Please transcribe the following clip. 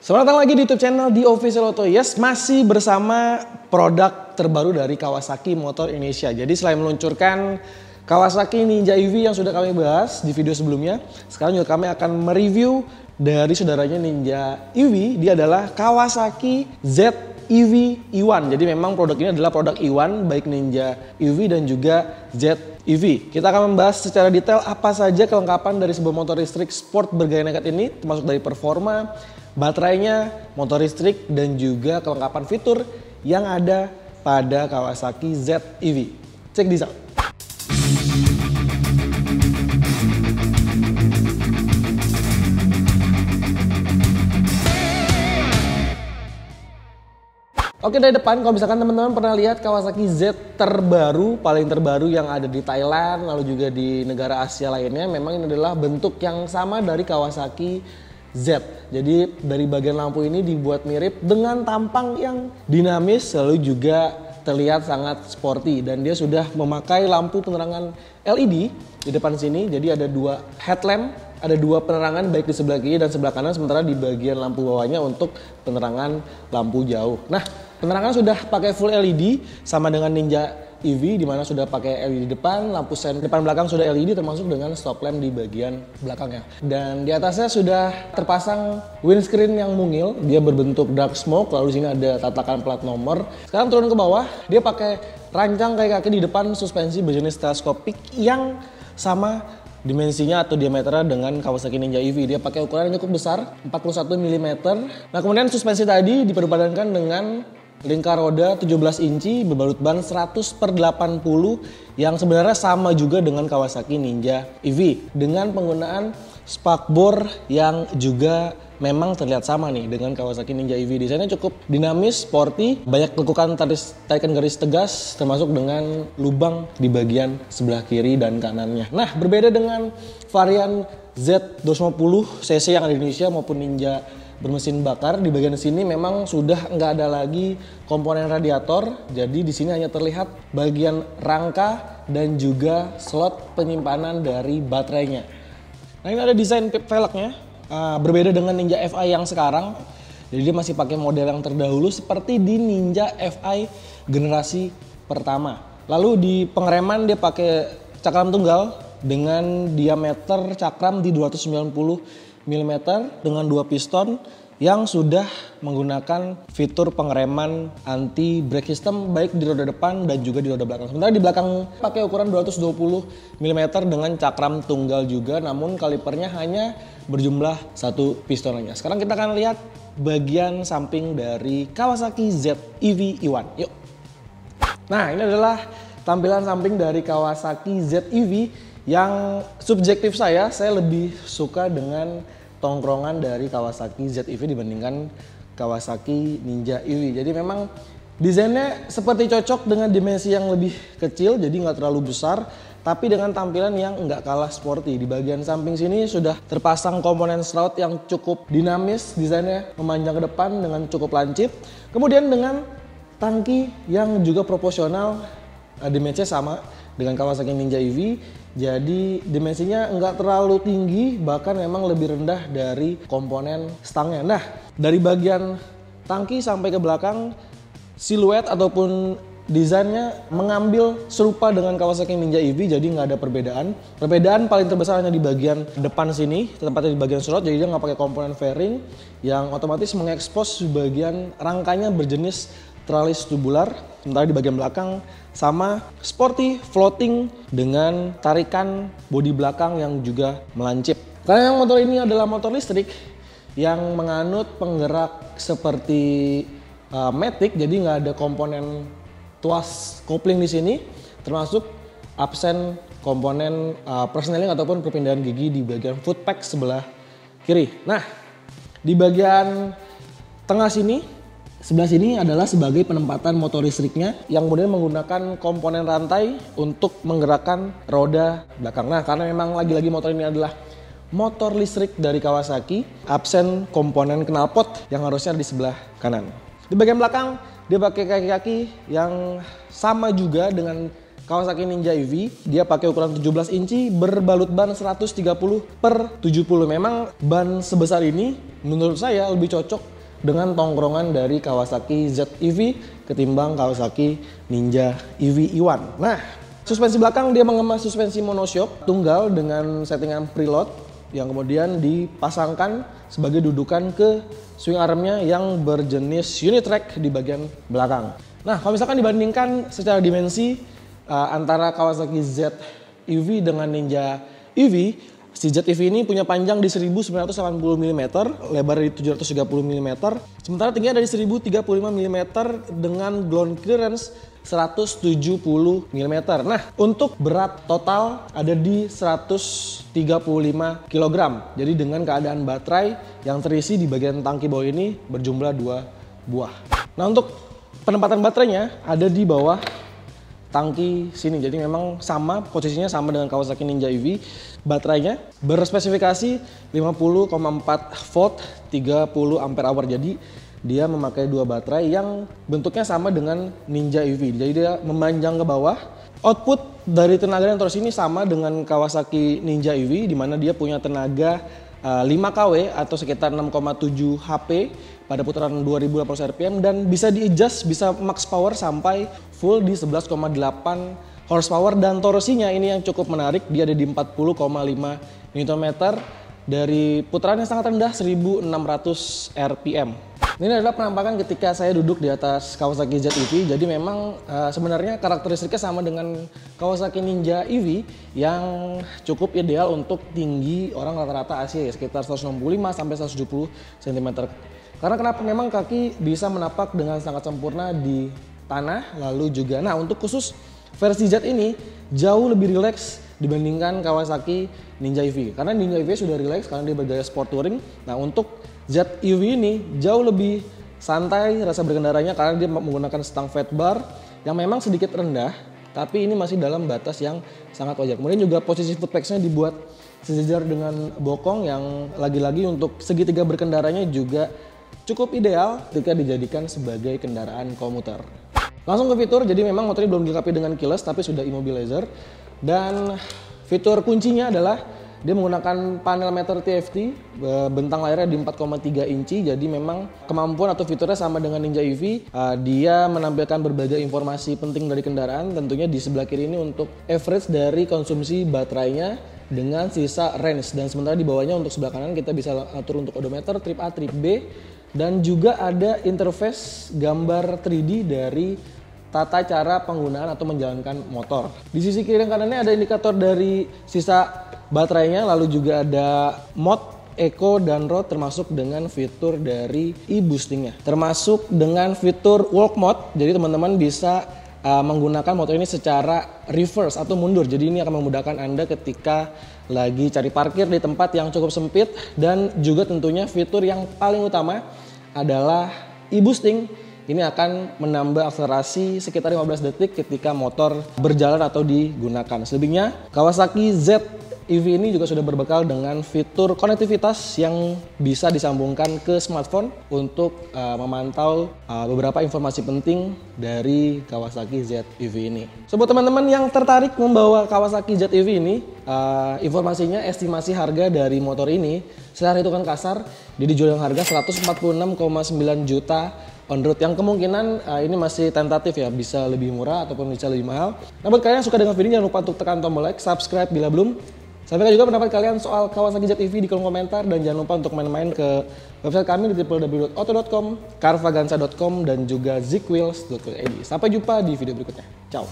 Selamat datang lagi di YouTube channel The Official Auto. Yes, masih bersama produk terbaru dari Kawasaki Motor Indonesia. Jadi selain meluncurkan Kawasaki Ninja EV yang sudah kami bahas di video sebelumnya, sekarang juga kami akan mereview dari saudaranya Ninja EV. Dia adalah Kawasaki ZEV E1. Jadi memang produk ini adalah produk E1 baik Ninja EV dan juga ZEV. Kita akan membahas secara detail apa saja kelengkapan dari sebuah motor listrik sport bergaya nekat ini, termasuk dari performa, baterainya, motor listrik, dan juga kelengkapan fitur yang ada pada Kawasaki ZEV. Check this out. Oke, dari depan, kalau misalkan teman-teman pernah lihat Kawasaki Z terbaru, paling terbaru yang ada di Thailand, lalu juga di negara Asia lainnya, memang ini adalah bentuk yang sama dari Kawasaki Z. Jadi dari bagian lampu ini dibuat mirip dengan tampang yang dinamis, lalu juga terlihat sangat sporty, dan dia sudah memakai lampu penerangan LED di depan sini. Jadi ada dua headlamp, ada dua penerangan baik di sebelah kiri dan sebelah kanan, sementara di bagian lampu bawahnya untuk penerangan lampu jauh. Nah, penerangan sudah pakai full LED sama dengan Ninja EV, di mana sudah pakai LED depan, lampu sen depan belakang sudah LED, termasuk dengan stop lamp di bagian belakangnya. Dan di atasnya sudah terpasang windscreen yang mungil, dia berbentuk dark smoke, lalu di sini ada tatakan plat nomor. Sekarang turun ke bawah, dia pakai rancang kaki di depan suspensi berjenis teleskopik yang sama dimensinya atau diameternya dengan Kawasaki Ninja EV. Dia pakai ukuran yang cukup besar, 41 mm. Nah, kemudian suspensi tadi diperpadankan dengan lingkar roda 17 inci berbalut ban 100/80 yang sebenarnya sama juga dengan Kawasaki Ninja EV, dengan penggunaan spakbor yang juga memang terlihat sama nih dengan Kawasaki Ninja EV. Desainnya cukup dinamis, sporty, banyak lekukan tarikan garis tegas, termasuk dengan lubang di bagian sebelah kiri dan kanannya. Nah, berbeda dengan varian Z250 cc yang ada di Indonesia maupun Ninja bermesin bakar, di bagian sini memang sudah nggak ada lagi komponen radiator. Jadi di sini hanya terlihat bagian rangka dan juga slot penyimpanan dari baterainya. Nah, ini ada desain velgnya, berbeda dengan Ninja FI yang sekarang. Jadi dia masih pakai model yang terdahulu seperti di Ninja FI generasi pertama. Lalu di pengereman dia pakai cakram tunggal dengan diameter cakram di 290 mm dengan dua piston yang sudah menggunakan fitur pengereman anti brake system baik di roda depan dan juga di roda belakang. Sementara di belakang pakai ukuran 220 mm dengan cakram tunggal juga, namun kalipernya hanya berjumlah satu piston aja. Sekarang kita akan lihat bagian samping dari Kawasaki ZEV E1. Yuk. Nah, ini adalah tampilan samping dari Kawasaki ZEV yang subjektif saya lebih suka dengan tongkrongan dari Kawasaki ZEV dibandingkan Kawasaki Ninja EV. Jadi memang desainnya seperti cocok dengan dimensi yang lebih kecil, jadi nggak terlalu besar, tapi dengan tampilan yang nggak kalah sporty. Di bagian samping sini sudah terpasang komponen shroud yang cukup dinamis, desainnya memanjang ke depan dengan cukup lancip. Kemudian dengan tangki yang juga proporsional, dimensinya sama dengan Kawasaki Ninja EV, jadi dimensinya nggak terlalu tinggi, bahkan memang lebih rendah dari komponen stangnya. Nah, dari bagian tangki sampai ke belakang, siluet ataupun desainnya mengambil serupa dengan Kawasaki Ninja EV, jadi nggak ada perbedaan. Perbedaan paling terbesar hanya di bagian depan sini, tempatnya di bagian shroud, jadi dia nggak pakai komponen fairing yang otomatis mengekspos bagian rangkanya berjenis tralis tubular. Sementara di bagian belakang sama sporty floating dengan tarikan bodi belakang yang juga melancip. Karena yang motor ini adalah motor listrik yang menganut penggerak seperti matic, jadi nggak ada komponen tuas kopling di sini, termasuk absen komponen persneling ataupun perpindahan gigi di bagian footpack sebelah kiri. Nah, di bagian tengah sini, sebelah sini adalah sebagai penempatan motor listriknya yang kemudian menggunakan komponen rantai untuk menggerakkan roda belakang. Nah, karena memang lagi-lagi motor ini adalah motor listrik dari Kawasaki, absen komponen knalpot yang harusnya di sebelah kanan. Di bagian belakang dia pakai kaki-kaki yang sama juga dengan Kawasaki Ninja EV. Dia pakai ukuran 17 inci berbalut ban 130/70. Memang ban sebesar ini menurut saya lebih cocok dengan tongkrongan dari Kawasaki ZEV ketimbang Kawasaki Ninja EV E1. Nah, suspensi belakang dia mengemas suspensi monoshock tunggal dengan settingan preload yang kemudian dipasangkan sebagai dudukan ke swing armnya yang berjenis Unitrack di bagian belakang. Nah, kalau misalkan dibandingkan secara dimensi antara Kawasaki ZEV dengan Ninja EV, si ZEV ini punya panjang di 1980 mm, lebar di 730 mm, sementara tingginya dari 1035 mm dengan ground clearance 170 mm. Nah, untuk berat total ada di 135 kg. Jadi dengan keadaan baterai yang terisi di bagian tangki bawah ini berjumlah 2 buah. Nah, untuk penempatan baterainya ada di bawah tangki sini, jadi memang sama posisinya sama dengan Kawasaki Ninja EV. Baterainya berspesifikasi 50,4 volt 30 ampere hour, jadi dia memakai 2 baterai yang bentuknya sama dengan Ninja EV, jadi dia memanjang ke bawah. Output dari tenaga yang terus ini sama dengan Kawasaki Ninja EV, di mana dia punya tenaga 5 kW atau sekitar 6,7 HP pada putaran 2080 rpm dan bisa di-adjust, bisa max power sampai full di 11,8 horsepower, dan torsinya ini yang cukup menarik, dia ada di 40,5 Nm dari putaran yang sangat rendah 1600 rpm. Ini adalah penampakan ketika saya duduk di atas Kawasaki ZEV. Jadi memang sebenarnya karakteristiknya sama dengan Kawasaki Ninja EV yang cukup ideal untuk tinggi orang rata-rata Asia ya, sekitar 165 sampai 170 cm. Karena kenapa? Memang kaki bisa menapak dengan sangat sempurna di tanah. Lalu juga, nah untuk khusus versi Z ini jauh lebih rileks dibandingkan Kawasaki Ninja EV. Karena Ninja EV sudah rileks karena dia bergaya sport touring. Nah, untuk ZEV ini jauh lebih santai rasa berkendaranya karena dia menggunakan stang fat bar yang memang sedikit rendah, tapi ini masih dalam batas yang sangat wajar. Kemudian juga posisi footpegsnya dibuat sejajar dengan bokong yang lagi-lagi untuk segitiga berkendaranya juga cukup ideal ketika dijadikan sebagai kendaraan komuter. Langsung ke fitur, jadi memang motornya belum dilengkapi dengan keyless tapi sudah immobilizer. Dan fitur kuncinya adalah dia menggunakan panel meter TFT, bentang layarnya di 4,3 inci, jadi memang kemampuan atau fiturnya sama dengan Ninja EV. Dia menampilkan berbagai informasi penting dari kendaraan, tentunya di sebelah kiri ini untuk average dari konsumsi baterainya dengan sisa range, dan sementara di bawahnya untuk sebelah kanan kita bisa atur untuk odometer, trip A, trip B, dan juga ada interface gambar 3D dari tata cara penggunaan atau menjalankan motor. Di sisi kiri dan kanannya ada indikator dari sisa baterainya, lalu juga ada mode, eco, dan road, termasuk dengan fitur dari e-boostingnya. Termasuk dengan fitur walk mode, jadi teman-teman bisa menggunakan motor ini secara reverse atau mundur. Jadi ini akan memudahkan Anda ketika lagi cari parkir di tempat yang cukup sempit, dan juga tentunya fitur yang paling utama adalah e-boosting. Ini akan menambah akselerasi sekitar 15 detik ketika motor berjalan atau digunakan. Selebihnya, Kawasaki ZEV ini juga sudah berbekal dengan fitur konektivitas yang bisa disambungkan ke smartphone untuk memantau beberapa informasi penting dari Kawasaki ZEV ini. So, buat teman-teman yang tertarik membawa Kawasaki ZEV ini, informasinya estimasi harga dari motor ini secara hitungan kasar dia dijual dengan harga 146,9 juta on road, yang kemungkinan ini masih tentatif ya, bisa lebih murah ataupun bisa lebih mahal. Nah, buat kalian yang suka dengan video, jangan lupa untuk tekan tombol like, subscribe bila belum. Sampaikan juga pendapat kalian soal Kawasaki ZEV di kolom komentar, dan jangan lupa untuk main-main ke website kami di www.auto.com, carvaganza.com, dan juga zickwheels.id. Sampai jumpa di video berikutnya. Ciao.